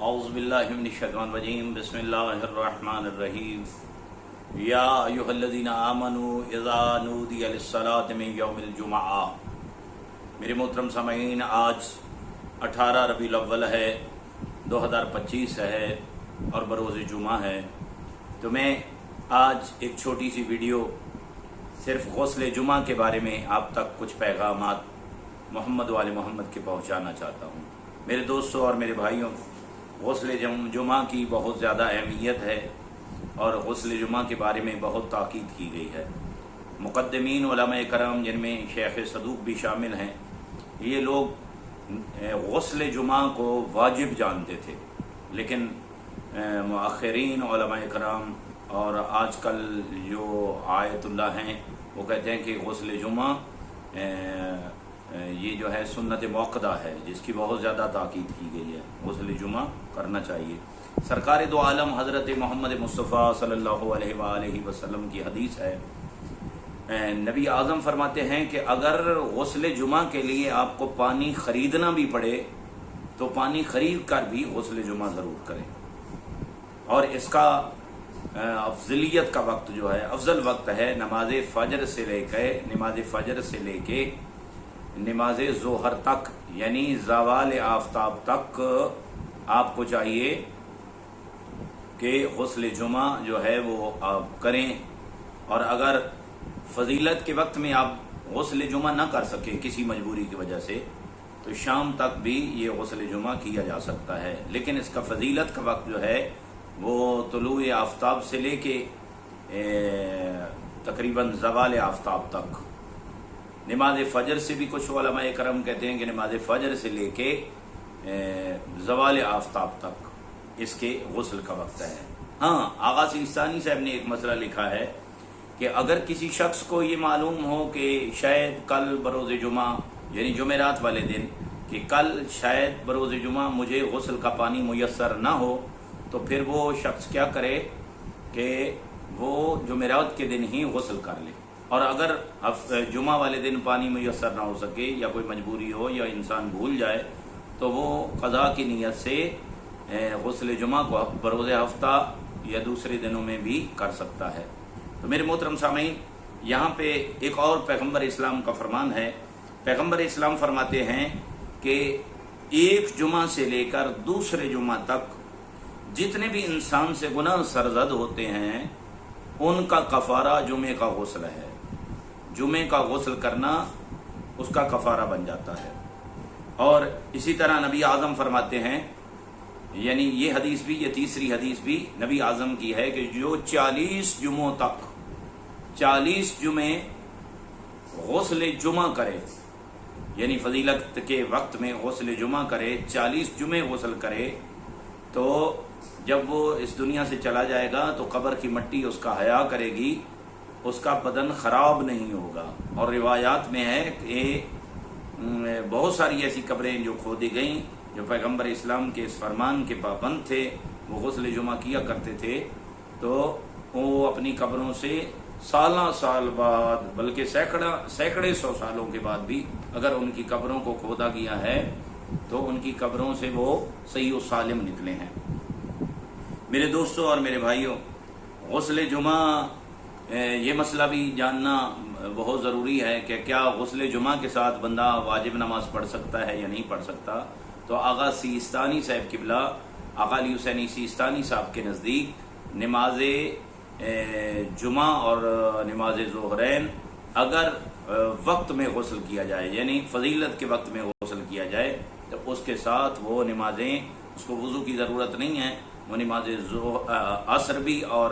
اعوذ باللہ من الشیطان الرجیم بسم اللہ الرحمن الرحیم یا ایھا الذین آمنوا اذا نودی للصلاۃ من یوم الجمعہ۔ میرے محترم سامعین، آج 18 ربیع الاول ہے، 2025 ہے اور بروز جمعہ ہے۔ تو میں آج ایک چھوٹی سی ویڈیو صرف غسل جمعہ کے بارے میں آپ تک کچھ پیغامات محمد و آل محمد کے پہنچانا چاہتا ہوں۔ میرے دوستوں اور میرے بھائیوں، غسل جمعہ کی بہت زیادہ اہمیت ہے اور غسل جمعہ کے بارے میں بہت تاکید کی گئی ہے۔ مقدمین علماء کرام، جن میں شیخ صدوق بھی شامل ہیں، یہ لوگ غسل جمعہ کو واجب جانتے تھے، لیکن مؤخرین علماء کرام اور آج کل جو آیت اللہ ہیں وہ کہتے ہیں کہ غسل جمعہ یہ جو ہے سنت موقدہ ہے، جس کی بہت زیادہ تاکید کی گئی ہے۔ غسل جمعہ کرنا چاہیے۔ سرکار دو عالم حضرت محمد مصطفیٰ صلی اللہ علیہ وآلہ وسلم کی حدیث ہے، نبی اعظم فرماتے ہیں کہ اگر غسل جمعہ کے لیے آپ کو پانی خریدنا بھی پڑے تو پانی خرید کر بھی غسل جمعہ ضرور کریں، اور اس کا افضلیت کا وقت جو ہے، افضل وقت ہے نماز فجر سے لے کے نماز ظہر تک، یعنی زوال آفتاب تک آپ کو چاہیے کہ غسل جمعہ جو ہے وہ آپ کریں۔ اور اگر فضیلت کے وقت میں آپ غسل جمعہ نہ کر سکیں کسی مجبوری کی وجہ سے، تو شام تک بھی یہ غسل جمعہ کیا جا سکتا ہے، لیکن اس کا فضیلت کا وقت جو ہے وہ طلوع آفتاب سے لے کے تقریباً زوال آفتاب تک۔ نماز فجر سے بھی کچھ علماء کرم کہتے ہیں کہ نماز فجر سے لے کے زوال آفتاب تک اس کے غسل کا وقت ہے۔ ہاں، آغا سیستانی صاحب نے ایک مسئلہ لکھا ہے کہ اگر کسی شخص کو یہ معلوم ہو کہ شاید کل بروز جمعہ، یعنی جمعرات والے دن، کہ کل شاید بروز جمعہ مجھے غسل کا پانی میسر نہ ہو، تو پھر وہ شخص کیا کرے کہ وہ جمعرات کے دن ہی غسل کر لے، اور اگر جمعہ والے دن پانی میسر نہ ہو سکے یا کوئی مجبوری ہو یا انسان بھول جائے تو وہ قضا کی نیت سے غسل جمعہ کو بروز ہفتہ یا دوسرے دنوں میں بھی کر سکتا ہے۔ تو میرے محترم سامعین، یہاں پہ ایک اور پیغمبر اسلام کا فرمان ہے۔ پیغمبر اسلام فرماتے ہیں کہ ایک جمعہ سے لے کر دوسرے جمعہ تک جتنے بھی انسان سے گناہ سرزد ہوتے ہیں ان کا کفارہ جمعے کا غسل ہے۔ جمعے کا غسل کرنا اس کا کفارہ بن جاتا ہے۔ اور اسی طرح نبی اعظم فرماتے ہیں، یعنی یہ حدیث بھی، یہ تیسری حدیث بھی نبی اعظم کی ہے کہ جو 40 جمعوں تک 40 جمعے غسل جمعہ کرے، یعنی فضیلت کے وقت میں غسل جمعہ کرے، 40 جمعے غسل کرے، تو جب وہ اس دنیا سے چلا جائے گا تو قبر کی مٹی اس کا حیا کرے گی، اس کا بدن خراب نہیں ہوگا۔ اور روایات میں ہے کہ بہت ساری ایسی قبریں جو کھودی گئیں، جو پیغمبر اسلام کے اس فرمان کے پابند تھے، وہ غسل جمعہ کیا کرتے تھے، تو وہ اپنی قبروں سے سال بعد، بلکہ سینکڑے سو سالوں کے بعد بھی اگر ان کی قبروں کو کھودا گیا ہے تو ان کی قبروں سے وہ صحیح و سالم نکلے ہیں۔ میرے دوستوں اور میرے بھائیوں، غسل جمعہ یہ مسئلہ بھی جاننا بہت ضروری ہے کہ کیا غسل جمعہ کے ساتھ بندہ واجب نماز پڑھ سکتا ہے یا نہیں پڑھ سکتا۔ تو آغا سیستانی صاحب قبلہ، آغا علی حسینی سیستانی صاحب کے نزدیک نماز جمعہ اور نماز ظہرین اگر وقت میں غسل کیا جائے، یعنی فضیلت کے وقت میں غسل کیا جائے، تو اس کے ساتھ وہ نمازیں، اس کو وضو کی ضرورت نہیں ہے، وہ نماز عصر بھی اور